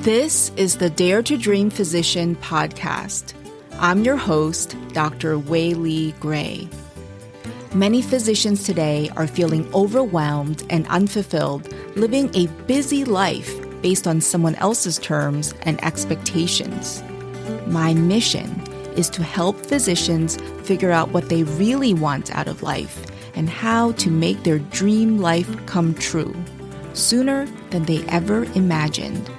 This is the Dare to Dream Physician podcast. I'm your host, Dr. Weili Gray. Many physicians today are feeling overwhelmed and unfulfilled, living a busy life based on someone else's terms and expectations. My mission is to help physicians figure out what they really want out of life and how to make their dream life come true sooner than they ever imagined.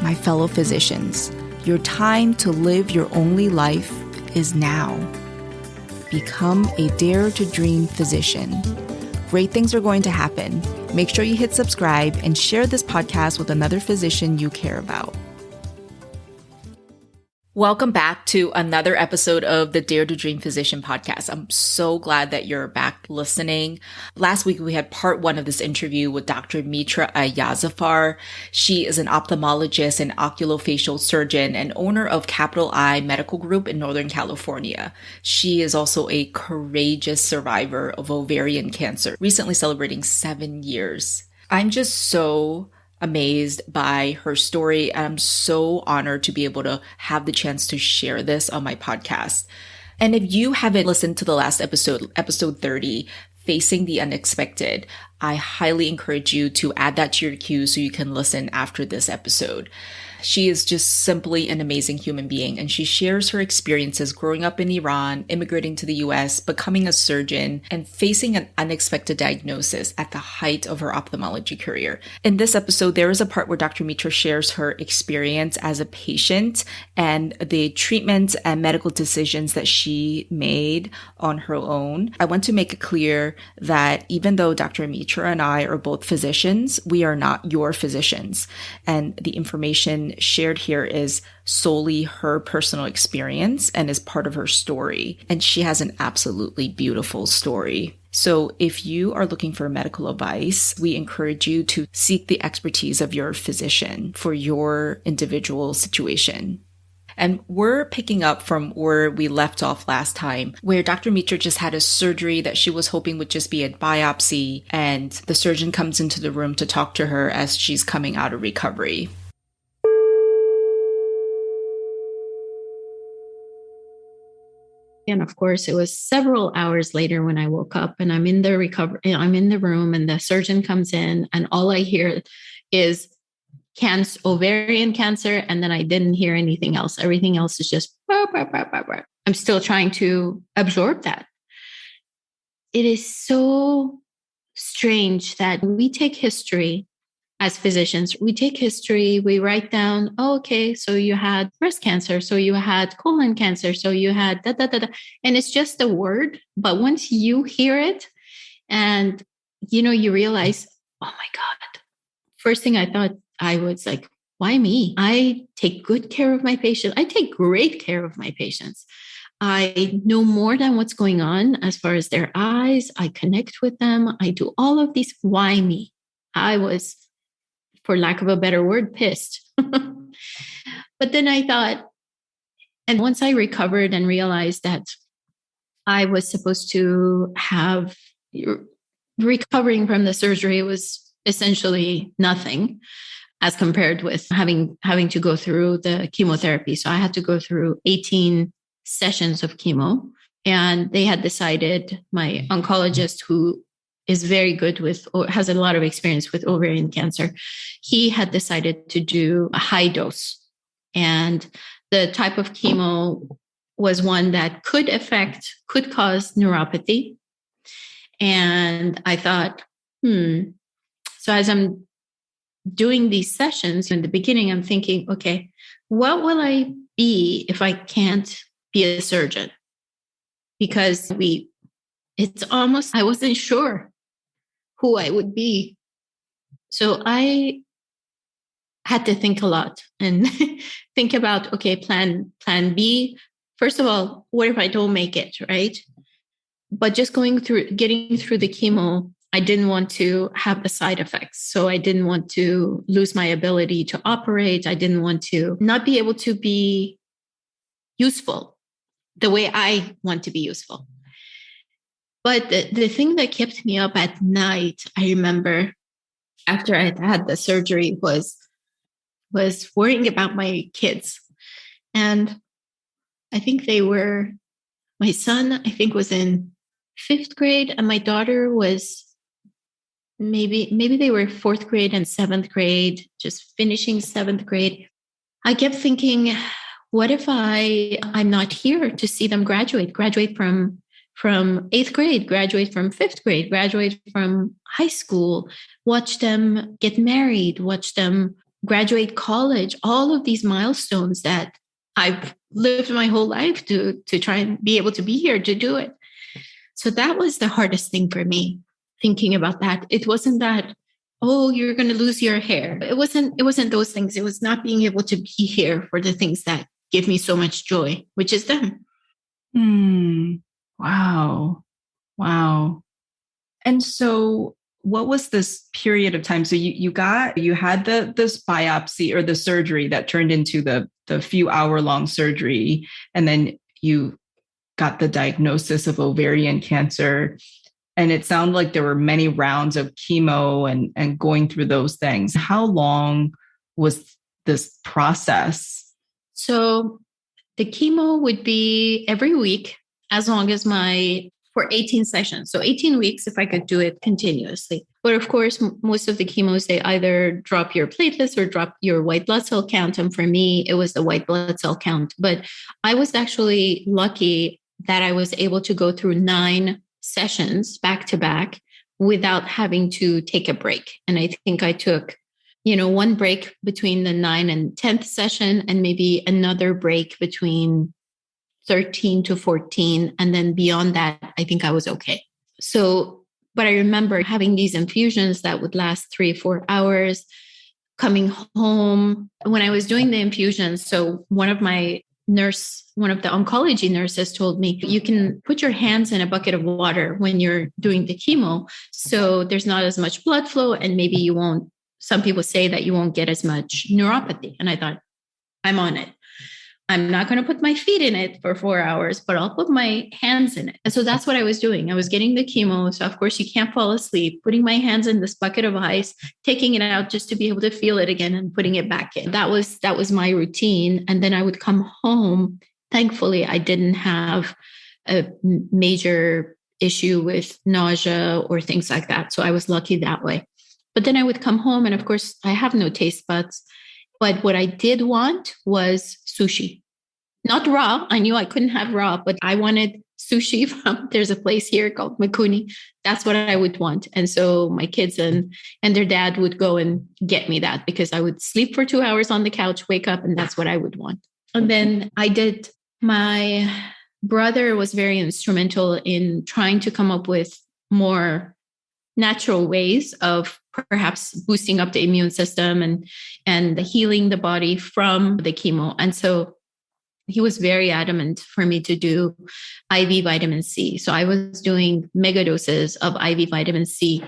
My fellow physicians, your time to live your only life is now. Become a Dare to Dream physician. Great things are going to happen. Make sure you hit subscribe and share this podcast with another physician you care about. Welcome back to another episode of the Dare to Dream Physician podcast. I'm so glad that you're back listening. Last week, we had part one of this interview with Dr. Mitra. She is an ophthalmologist and oculofacial surgeon and owner of Capital I Medical Group in Northern California. She is also a courageous survivor of ovarian cancer, recently celebrating 7 years. I'm just so amazed by her story. I'm so honored to be able to have the chance to share this on my podcast. And if you haven't listened to the last episode 30, Facing the Unexpected, I highly encourage you to add that to your queue so you can listen after this episode. She is just simply an amazing human being, and she shares her experiences growing up in Iran, immigrating to the US, becoming a surgeon, and facing an unexpected diagnosis at the height of her ophthalmology career. In this episode, there is a part where Dr. Mitra shares her experience as a patient and the treatments and medical decisions that she made on her own. I want to make it clear that even though Dr. Mitra and I are both physicians, we are not your physicians, and the information shared here is solely her personal experience and is part of her story. And she has an absolutely beautiful story. So if you are looking for medical advice, we encourage you to seek the expertise of your physician for your individual situation. And we're picking up from where we left off last time, where Dr. Mitra just had a surgery that she was hoping would just be a biopsy, and the surgeon comes into the room to talk to her as she's coming out of recovery. And of course, it was several hours later when I woke up and I'm in the room and the surgeon comes in and all I hear is ovarian cancer. And then I didn't hear anything else. Everything else is just, bah, bah, bah, bah, bah. I'm still trying to absorb that. It is so strange that we take history as physicians. We take history, we write down, oh, okay, so you had breast cancer, so you had colon cancer, so you had da, da, da, da. And it's just a word. But once you hear it and, you realize, oh my God, first thing I thought, I was like, why me? I take good care of my patients. I take great care of my patients. I know more than what's going on as far as their eyes. I connect with them. I do all of these. Why me? I was, for lack of a better word, pissed. But then I thought, and once I recovered and realized that I was supposed to have recovering from the surgery was essentially nothing as compared with having to go through the chemotherapy. So I had to go through 18 sessions of chemo, and they had decided, my oncologist, who is very good with, or has a lot of experience with ovarian cancer, he had decided to do a high dose. And the type of chemo was one that could cause neuropathy. And I thought, So as I'm doing these sessions in the beginning, I'm thinking, okay, what will I be if I can't be a surgeon? Because I wasn't sure who I would be. So I had to think a lot and think about, okay, plan B. First of all, what if I don't make it, right? But just getting through the chemo, I didn't want to have the side effects. So I didn't want to lose my ability to operate. I didn't want to not be able to be useful the way I want to be useful. But the thing that kept me up at night, I remember after I had the surgery, was was worrying about my kids. And I think my son, I think, was in 5th grade, and my daughter was maybe they were 4th grade and 7th grade, just finishing 7th grade. I kept thinking, what if I'm not here to see them graduate from 8th grade, graduate from 5th grade, graduate from high school, watch them get married, watch them graduate college, all of these milestones that I've lived my whole life to try and be able to be here to do it. So that was the hardest thing for me, thinking about that. It wasn't that, oh, you're going to lose your hair. It wasn't those things. It was not being able to be here for the things that give me so much joy, which is them. Wow. Wow. And so what was this period of time? So you had this biopsy or the surgery that turned into the few hour-long surgery, and then you got the diagnosis of ovarian cancer. And it sounded like there were many rounds of chemo and going through those things. How long was this process? So the chemo would be every week, as long as for 18 sessions. So 18 weeks if I could do it continuously. But of course, most of the chemos, they either drop your platelets or drop your white blood cell count. And for me, it was the white blood cell count. But I was actually lucky that I was able to go through 9 sessions back to back without having to take a break. And I think I took, one break between the 9th and 10th session, and maybe another break between 13 to 14. And then beyond that, I think I was okay. So, but I remember having these infusions that would last 3-4 hours, coming home when I was doing the infusions. So one of the oncology nurses told me, you can put your hands in a bucket of water when you're doing the chemo. So there's not as much blood flow, and maybe some people say that you won't get as much neuropathy. And I thought, I'm on it. I'm not going to put my feet in it for 4 hours, but I'll put my hands in it. And so that's what I was doing. I was getting the chemo. So of course you can't fall asleep, putting my hands in this bucket of ice, taking it out just to be able to feel it again and putting it back in. That was my routine. And then I would come home. Thankfully, I didn't have a major issue with nausea or things like that. So I was lucky that way. But then I would come home, and of course I have no taste buds. But what I did want was sushi. Not raw. I knew I couldn't have raw, but I wanted sushi there's a place here called Makuni. That's what I would want. And so my kids and their dad would go and get me that, because I would sleep for 2 hours on the couch, wake up, and that's what I would want. And then my brother was very instrumental in trying to come up with more natural ways of perhaps boosting up the immune system and healing the body from the chemo. And so he was very adamant for me to do IV vitamin C. So I was doing mega doses of IV vitamin C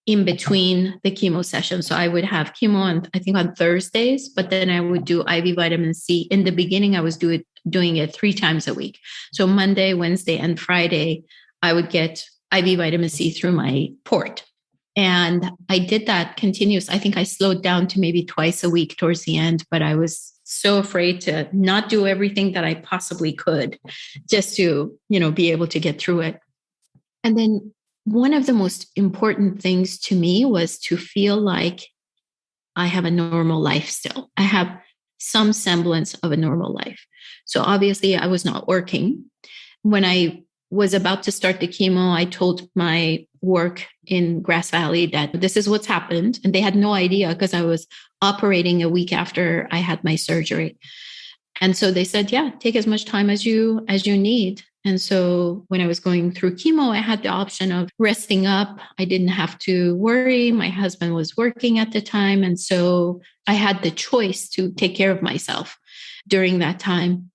in between the chemo sessions. So I would have chemo on Thursdays, but then I would do IV vitamin C. In the beginning, I was doing it 3 times a week. So Monday, Wednesday, and Friday, I would get IV vitamin C through my port. And I did that continuous. I think I slowed down to maybe twice a week towards the end, but I was so afraid to not do everything that I possibly could just to, be able to get through it. And then one of the most important things to me was to feel like I have a normal life still. I have some semblance of a normal life. So obviously I was not working. When I was about to start the chemo, I told my work in Grass Valley that this is what's happened. And they had no idea, because I was operating a week after I had my surgery. And so they said, yeah, take as much time as you need. And so when I was going through chemo, I had the option of resting up. I didn't have to worry. My husband was working at the time. And so I had the choice to take care of myself during that time.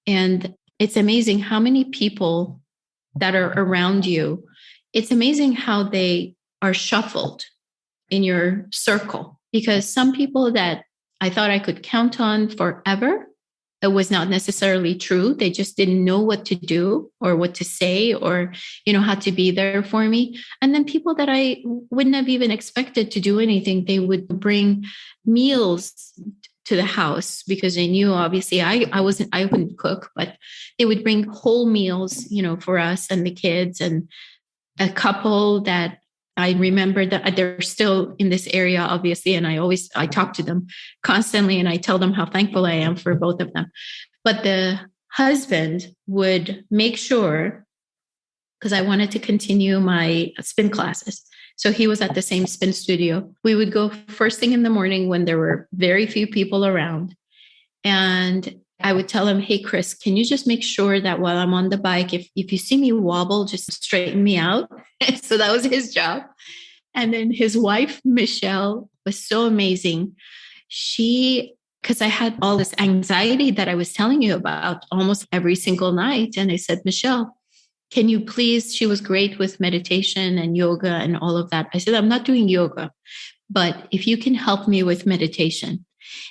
And it's amazing how many people that are around you, it's amazing how they are shuffled in your circle, because some people that I thought I could count on forever it was not necessarily true. They just didn't know what to do or what to say or, how to be there for me. And then people that I wouldn't have even expected to do anything, they would bring meals to the house because they knew obviously I wouldn't cook, but they would bring whole meals, for us and the kids. And a couple that I remember that they're still in this area, obviously. And I talk to them constantly and I tell them how thankful I am for both of them. But the husband would make sure, because I wanted to continue my spin classes. So he was at the same spin studio. We would go first thing in the morning when there were very few people around. And I would tell him, hey, Chris, can you just make sure that while I'm on the bike, if you see me wobble, just straighten me out. So that was his job. And then his wife, Michelle, was so amazing. Because I had all this anxiety that I was telling you about almost every single night. And I said, Michelle, can you please, she was great with meditation and yoga and all of that. I said, I'm not doing yoga, but if you can help me with meditation.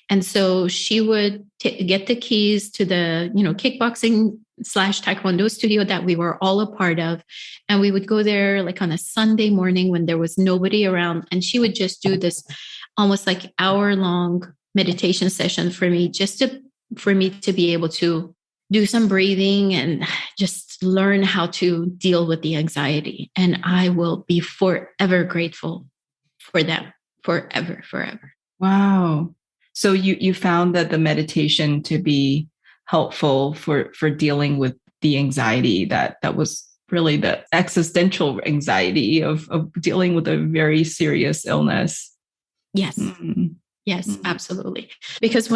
And so she would get the keys to the, kickboxing / taekwondo studio that we were all a part of. And we would go there like on a Sunday morning when there was nobody around. And she would just do this almost like hour-long meditation session for me, for me to be able to do some breathing and just learn how to deal with the anxiety. And I will be forever grateful for them, forever, forever. Wow. So you found that the meditation to be helpful for dealing with the anxiety that was really the existential anxiety of dealing with a very serious illness. Yes. Mm-hmm. Yes, mm-hmm. Absolutely. Because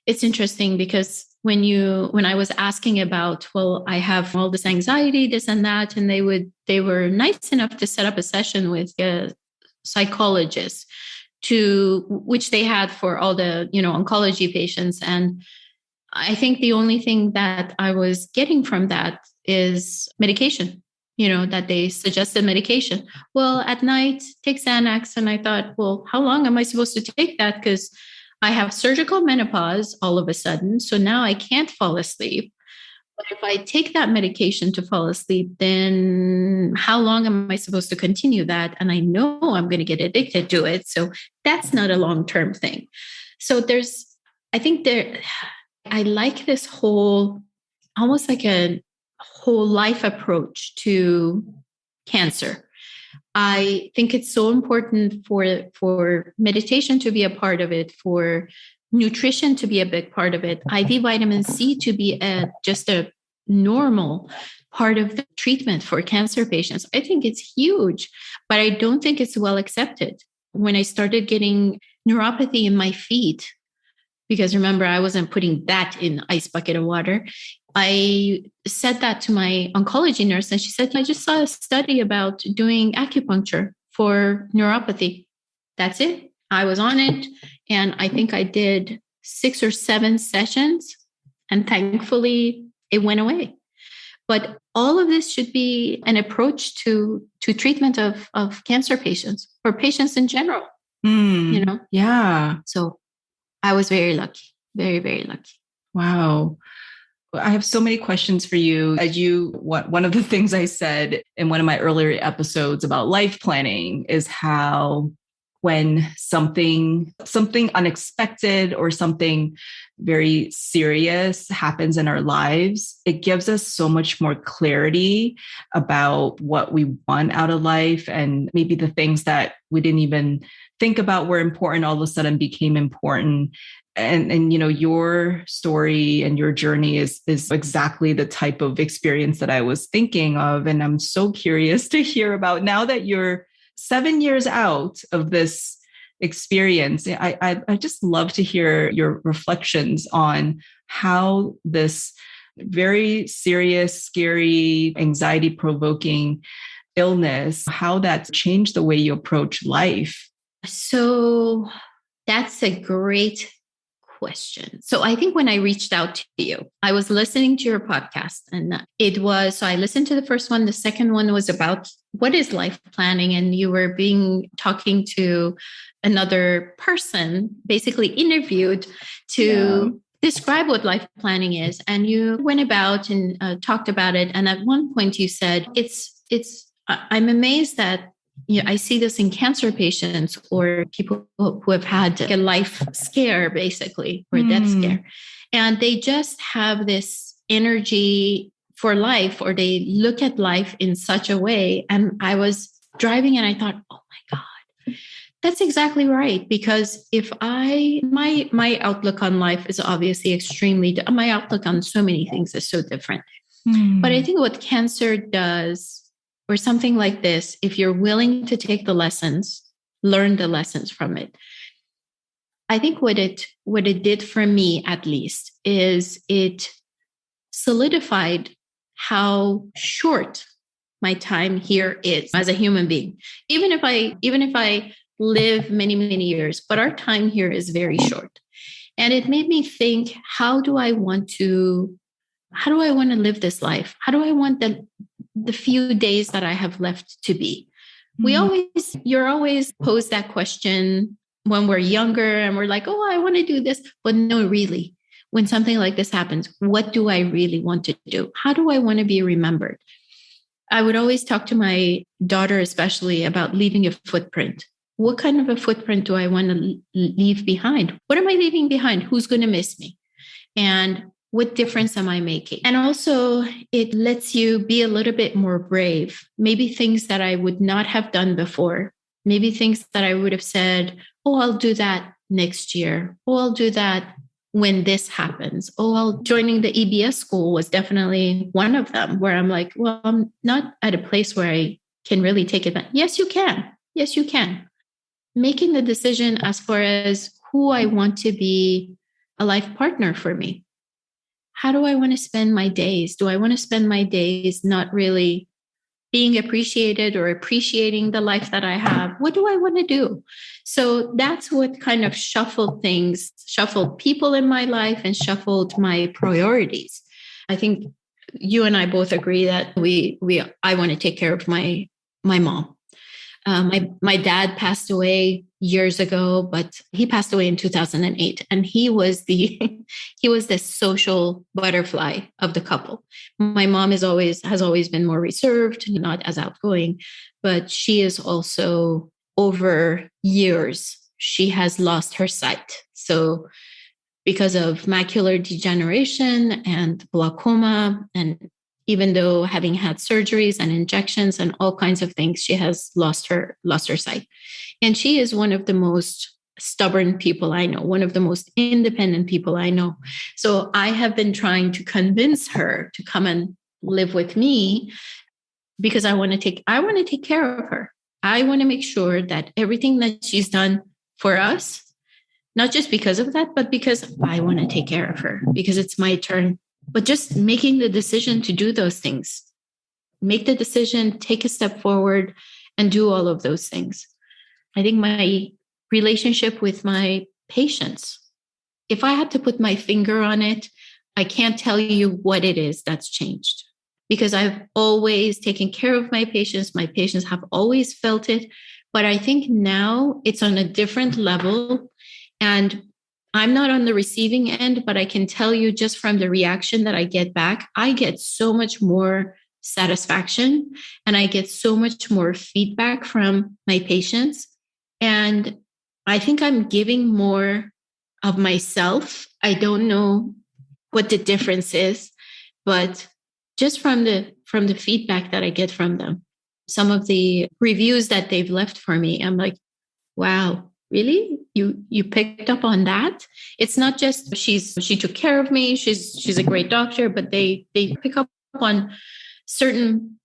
it's interesting because when I was asking about, well, I have all this anxiety, this and that, and they were nice enough to set up a session with a psychologist which they had for all the, oncology patients. And I think the only thing that I was getting from that is medication, that they suggested medication. Well, at night, take Xanax. And I thought, well, how long am I supposed to take that? Because I have surgical menopause all of a sudden. So now I can't fall asleep. But if I take that medication to fall asleep, then how long am I supposed to continue that? And I know I'm going to get addicted to it. So that's not a long-term thing. So I like this whole, almost like a whole life approach to cancer. I think it's so important for meditation to be a part of it, for nutrition to be a big part of it, IV vitamin C to be just a normal part of the treatment for cancer patients. I think it's huge, but I don't think it's well accepted. When I started getting neuropathy in my feet, because remember, I wasn't putting that in ice bucket of water, I said that to my oncology nurse, and she said, I just saw a study about doing acupuncture for neuropathy. That's it. I was on it. And I think I did 6 or 7 sessions, and thankfully it went away. But all of this should be an approach to treatment of cancer patients or patients in general, Yeah. So I was very lucky, very, very lucky. Wow. I have so many questions for you. One of the things I said in one of my earlier episodes about life planning is how when something unexpected or something very serious happens in our lives, it gives us so much more clarity about what we want out of life, and maybe the things that we didn't even think about were important all of a sudden became important. And your story and your journey is exactly the type of experience that I was thinking of. And I'm so curious to hear about, now that you're 7 years out of this experience. I just love to hear your reflections on how this very serious, scary, anxiety-provoking illness, how that's changed the way you approach life. So that's a great question. So I think when I reached out to you, I was listening to your podcast, and I listened to the first one. The second one was about what is life planning, and you were talking to another person, basically interviewed to describe what life planning is. And you went about and talked about it. And at one point you said, I'm amazed that I see this in cancer patients or people who have had a life scare, basically, or a death scare. And they just have this energy for life, or they look at life in such a way. And I was driving and I thought, oh my God, that's exactly right. Because if my outlook on life is obviously my outlook on so many things is so different. But I think what cancer does, or something like this, if you're willing to take the lessons, learn the lessons from it. I think what it did for me, at least, is it solidified how short my time here is as a human being. Even if I live many, many years, but our time here is very short. And it made me think, how do I want to live this life? How do I want the few days that I have left to be? You're always posed that question when we're younger and we're like, oh, I want to do this. But no, really, when something like this happens, what do I really want to do? How do I want to be remembered? I would always talk to my daughter, especially, about leaving a footprint. What kind of a footprint do I want to leave behind? What am I leaving behind? Who's going to miss me? And what difference am I making? And also, it lets you be a little bit more brave. Maybe things that I would not have done before. Maybe things that I would have said, oh, I'll do that next year. Oh, I'll do that when this happens. Oh, joining the EBS school was definitely one of them, where I'm like, well, I'm not at a place where I can really take it back. Yes, you can. Yes, you can. Making the decision as far as who I want to be a life partner for me. How do I want to spend my days? Do I want to spend my days not really being appreciated or appreciating the life that I have? What do I want to do? So that's what kind of shuffled people in my life and shuffled my priorities. I think you and I both agree that I want to take care of my mom. My dad passed away years ago, but he passed away in 2008, and he was the social butterfly of the couple. My mom has always been more reserved, not as outgoing, but she is also, over years, she has lost her sight. So because of macular degeneration and glaucoma, and even though having had surgeries and injections and all kinds of things, she has lost her sight. And she is one of the most stubborn people I know, one of the most independent people I know. So I have been trying to convince her to come and live with me, because I want to take care of her. I want to make sure that everything that she's done for us, not just because of that, but because I want to take care of her, because it's my turn. But just making the decision to do those things, make the decision, take a step forward, and do all of those things. I think my relationship with my patients, if I had to put my finger on it, I can't tell you what it is that's changed, because I've always taken care of my patients. My patients have always felt it, but I think now it's on a different level. And I'm not on the receiving end, but I can tell you just from the reaction that I get back, I get so much more satisfaction and I get so much more feedback from my patients. And I think I'm giving more of myself. I don't know what the difference is, but just from the feedback that I get from them, some of the reviews that they've left for me, I'm like, wow, really? You picked up on that? It's not just she took care of me, she's a great doctor, but they pick up on certain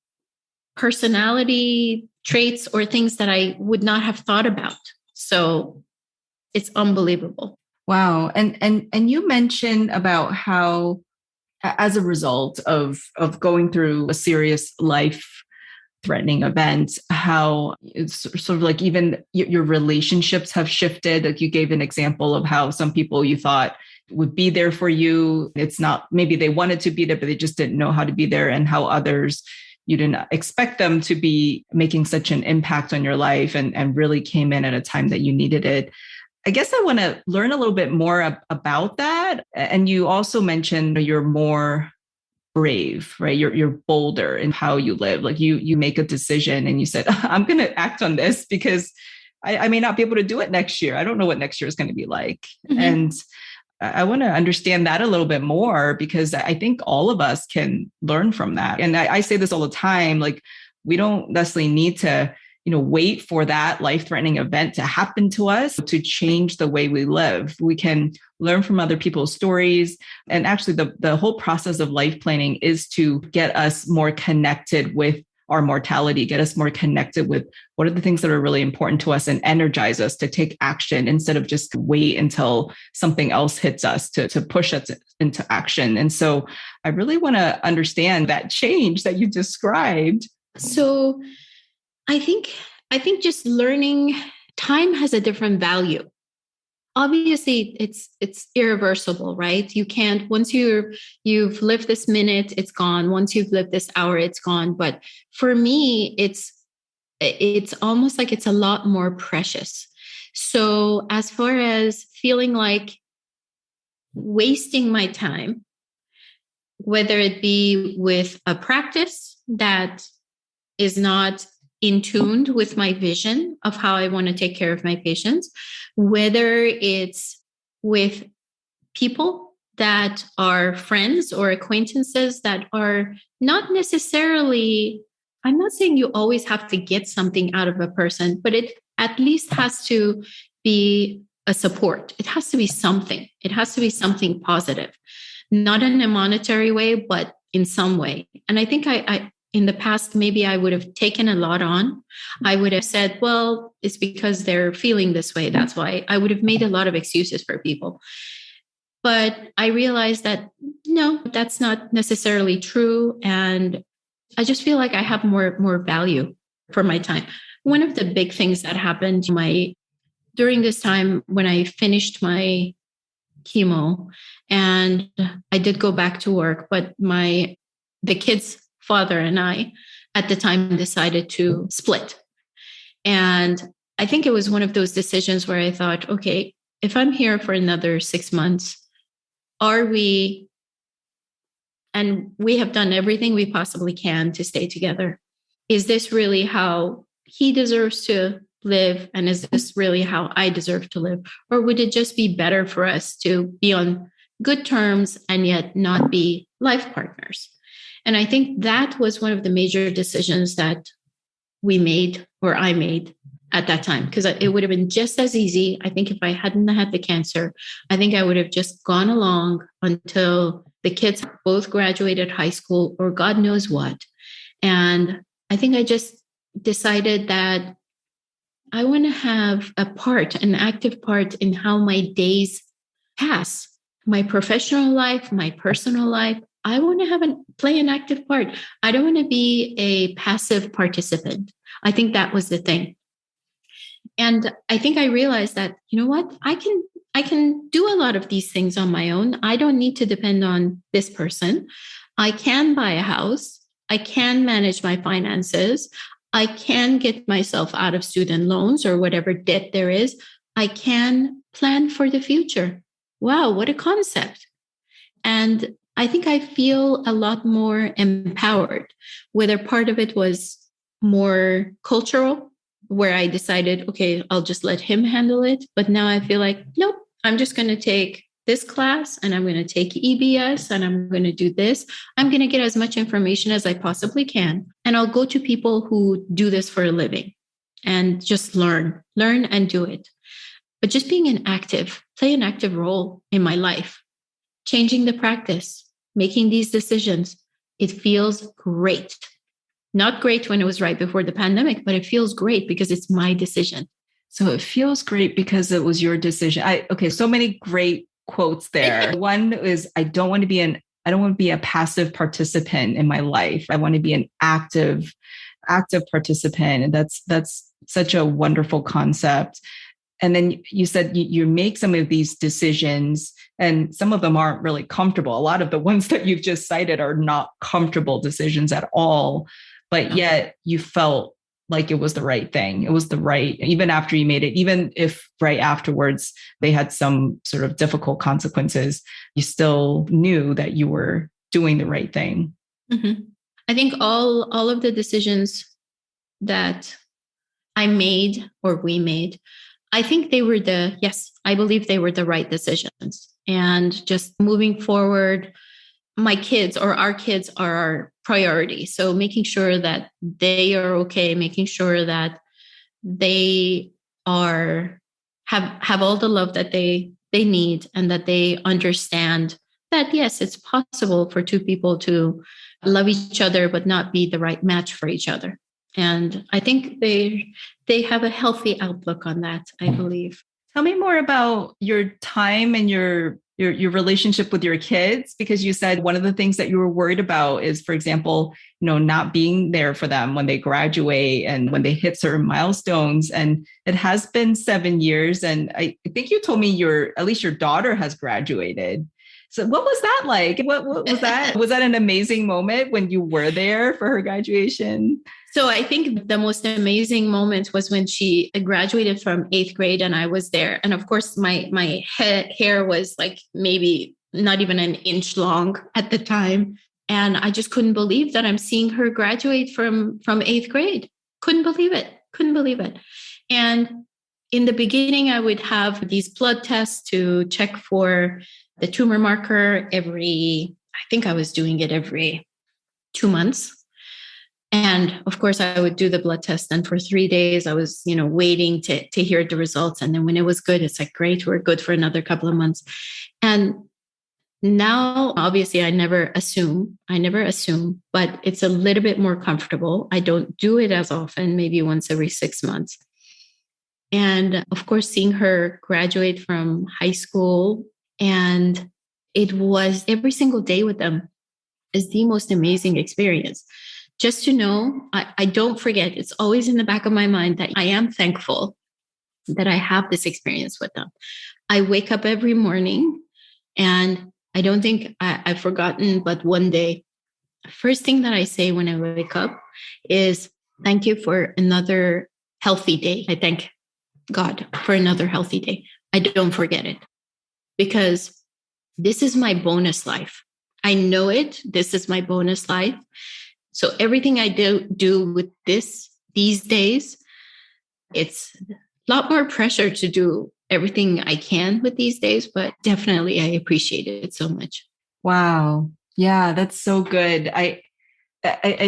personality traits or things that I would not have thought about. So it's unbelievable. Wow. And you mentioned about how, as a result of going through a serious life-threatening event, how it's sort of like even your relationships have shifted. Like you gave an example of how some people you thought would be there for you. It's not, maybe they wanted to be there, but they just didn't know how to be there, and how others, you didn't expect them to be making such an impact on your life and really came in at a time that you needed it. I guess I want to learn a little bit more about that. And you also mentioned you're more brave, right? You're bolder in how you live. Like you make a decision and you said, I'm going to act on this because I may not be able to do it next year. I don't know what next year is going to be like. Mm-hmm. And I want to understand that a little bit more because I think all of us can learn from that. And I say this all the time, like we don't necessarily need to, wait for that life-threatening event to happen to us to change the way we live. We can learn from other people's stories. And actually the whole process of life planning is to get us more connected with our mortality, get us more connected with what are the things that are really important to us and energize us to take action instead of just wait until something else hits us to push us into action. And so I really want to understand that change that you described. So I think just learning time has a different value. Obviously, it's irreversible, right? You can't, once you've lived this minute, it's gone. Once you've lived this hour, it's gone. But for me, it's almost like it's a lot more precious. So as far as feeling like wasting my time, whether it be with a practice that is not in tune with my vision of how I want to take care of my patients, whether it's with people that are friends or acquaintances that are not necessarily, I'm not saying you always have to get something out of a person, but it at least has to be a support. It has to be something. It has to be something positive, not in a monetary way, but in some way. And I think I in the past, maybe I would have taken a lot on. I would have said, well, it's because they're feeling this way. That's why. I would have made a lot of excuses for people. But I realized that, no, that's not necessarily true. And I just feel like I have more value for my time. One of the big things that happened during this time when I finished my chemo and I did go back to work, but the kids' father and I at the time decided to split. And I think it was one of those decisions where I thought, okay, if I'm here for another 6 months, and we have done everything we possibly can to stay together. Is this really how he deserves to live? And is this really how I deserve to live? Or would it just be better for us to be on good terms and yet not be life partners? And I think that was one of the major decisions that we made, or I made at that time, because it would have been just as easy. I think if I hadn't had the cancer, I think I would have just gone along until the kids both graduated high school or God knows what. And I think I just decided that I want to have an active part in how my days pass, my professional life, my personal life. I want to play an active part. I don't want to be a passive participant. I think that was the thing. And I think I realized that, you know what, I can do a lot of these things on my own. I don't need to depend on this person. I can buy a house. I can manage my finances. I can get myself out of student loans or whatever debt there is. I can plan for the future. Wow, what a concept. And I think I feel a lot more empowered, whether part of it was more cultural, where I decided, okay, I'll just let him handle it. But now I feel like, nope, I'm just going to take this class and I'm going to take EBS and I'm going to do this. I'm going to get as much information as I possibly can. And I'll go to people who do this for a living and just learn and do it. But just being play an active role in my life, changing the practice, making these decisions, it feels great. Not great when it was right before the pandemic, but it feels great because it's my decision. So it feels great because it was your decision. So many great quotes there. One is, I don't want to be a passive participant in my life. I want to be an active participant. And that's such a wonderful concept. And then you said you make some of these decisions and some of them aren't really comfortable. A lot of the ones that you've just cited are not comfortable decisions at all, but yet you felt like it was the right thing. It was the right, even after you made it, even if right afterwards they had some sort of difficult consequences, you still knew that you were doing the right thing. Mm-hmm. I think all of the decisions that I made or we made, I think they were I believe they were the right decisions. And just moving forward, my kids or our kids are our priority. So making sure that they are okay, making sure that they have all the love that they need, and that they understand that, yes, it's possible for two people to love each other, but not be the right match for each other. And I think they have a healthy outlook on that, I believe. Tell me more about your time and your relationship with your kids, because you said one of the things that you were worried about is, for example, not being there for them when they graduate and when they hit certain milestones. And it has been 7 years. And I think you told me at least your daughter has graduated. So what was that like? What was that? Was that an amazing moment when you were there for her graduation? So I think the most amazing moment was when she graduated from 8th grade and I was there. And of course, my hair was like maybe not even an inch long at the time. And I just couldn't believe that I'm seeing her graduate from 8th grade. Couldn't believe it. And in the beginning, I would have these blood tests to check for the tumor marker I think I was doing it every 2 months. And of course, I would do the blood test. And for 3 days, I was, waiting to hear the results. And then when it was good, it's like, great, we're good for another couple of months. And now, obviously, I never assume, but it's a little bit more comfortable. I don't do it as often, maybe once every 6 months. And of course, seeing her graduate from high school, and it was every single day with them is the most amazing experience. Just to know, I don't forget, it's always in the back of my mind that I am thankful that I have this experience with them. I wake up every morning and I don't think I've forgotten, but one day, first thing that I say when I wake up is, thank you for another healthy day. I thank God for another healthy day. I don't forget it, because this is my bonus life. I know it. This is my bonus life. So everything I do with these days, it's a lot more pressure to do everything I can with these days, but definitely I appreciate it so much. Wow. Yeah, that's so good. I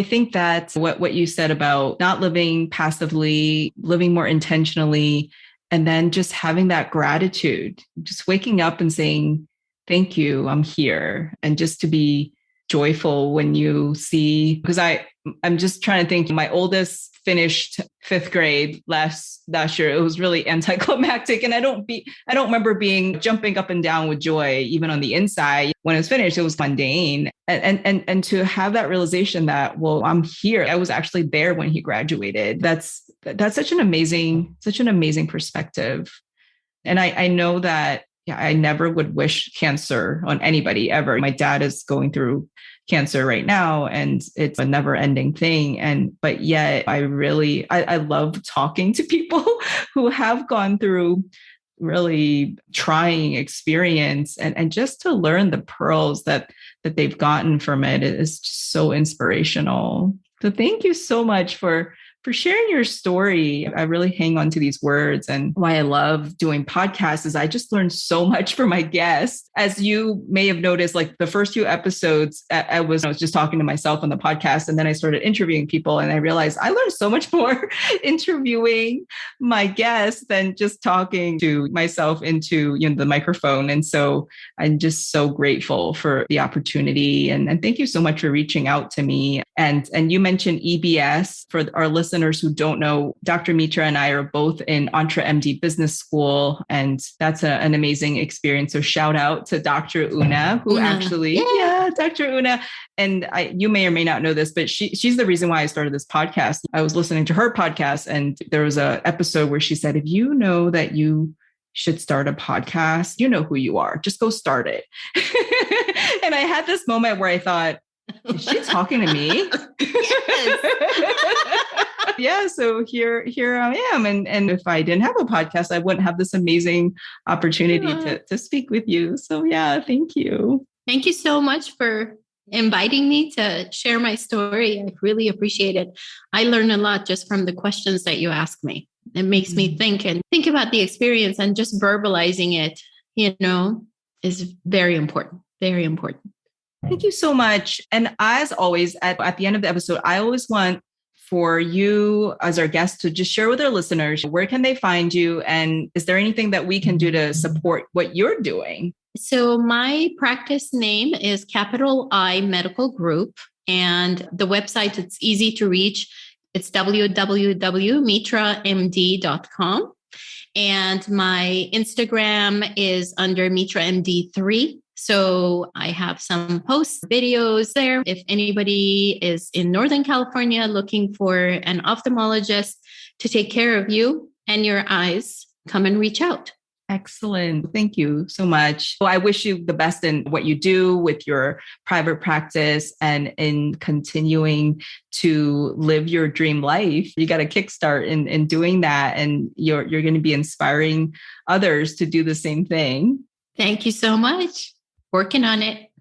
think that what you said about not living passively, living more intentionally, and then just having that gratitude, just waking up and saying, thank you, I'm here. And just to be joyful when you see, because I'm just trying to think, my oldest finished 5th grade last year. It was really anticlimactic. And I don't remember jumping up and down with joy, even on the inside. When it was finished, it was mundane. And to have that realization that, well, I'm here. I was actually there when he graduated. That's such an amazing perspective. And I know that, I never would wish cancer on anybody ever. My dad is going through cancer right now, and it's a never ending thing. But yet I love talking to people who have gone through really trying experience, and just to learn the pearls that they've gotten from it is just so inspirational. So thank you so much for sharing your story. I really hang on to these words, and why I love doing podcasts is I just learned so much from my guests. As you may have noticed, like the first few episodes, I was just talking to myself on the podcast, and then I started interviewing people, and I realized I learned so much more interviewing my guests than just talking to myself into the microphone. And so I'm just so grateful for the opportunity, and thank you so much for reaching out to me. And you mentioned EBS. For our listeners who don't know, Dr. Mitra and I are both in Entre MD Business School, and that's an amazing experience. So shout out to Dr. Una, who Dr. Una. And you may or may not know this, but she's the reason why I started this podcast. I was listening to her podcast, and there was an episode where she said, if you know that you should start a podcast, you know who you are. Just go start it. And I had this moment where I thought, Is she talking to me? Yes. Yeah. So here I am. And if I didn't have a podcast, I wouldn't have this amazing opportunity to speak with you. So yeah, thank you. Thank you so much for inviting me to share my story. I really appreciate it. I learn a lot just from the questions that you ask me. It makes me think about the experience, and just verbalizing it, is very important. Very important. Thank you so much. And as always, at the end of the episode, I always want for you as our guest to just share with our listeners, where can they find you? And is there anything that we can do to support what you're doing? So my practice name is Capital I Medical Group, and the website, it's easy to reach. It's www.mitramd.com. And my Instagram is under MitraMD3. So I have some posts, videos there. If anybody is in Northern California looking for an ophthalmologist to take care of you and your eyes, come and reach out. Excellent. Thank you so much. Well, I wish you the best in what you do with your private practice and in continuing to live your dream life. You got a kickstart in doing that, and you're going to be inspiring others to do the same thing. Thank you so much. Working on it.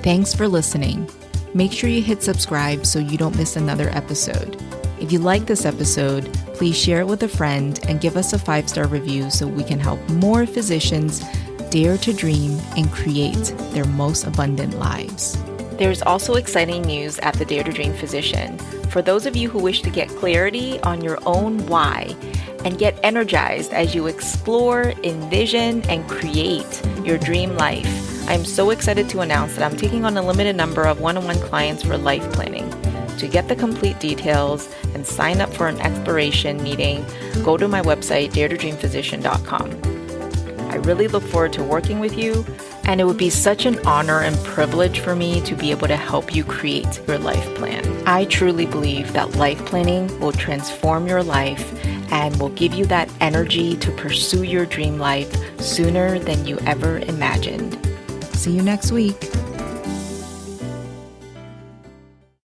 Thanks for listening. Make sure you hit subscribe so you don't miss another episode. If you like this episode, please share it with a friend and give us a 5-star review so we can help more physicians dare to dream and create their most abundant lives. There's also exciting news at the Dare to Dream Physician. For those of you who wish to get clarity on your own why and get energized as you explore, envision, and create your dream life, I'm so excited to announce that I'm taking on a limited number of one-on-one clients for life planning. To get the complete details and sign up for an exploration meeting, go to my website, daretodreamphysician.com. I really look forward to working with you, and it would be such an honor and privilege for me to be able to help you create your life plan. I truly believe that life planning will transform your life and will give you that energy to pursue your dream life sooner than you ever imagined. See you next week.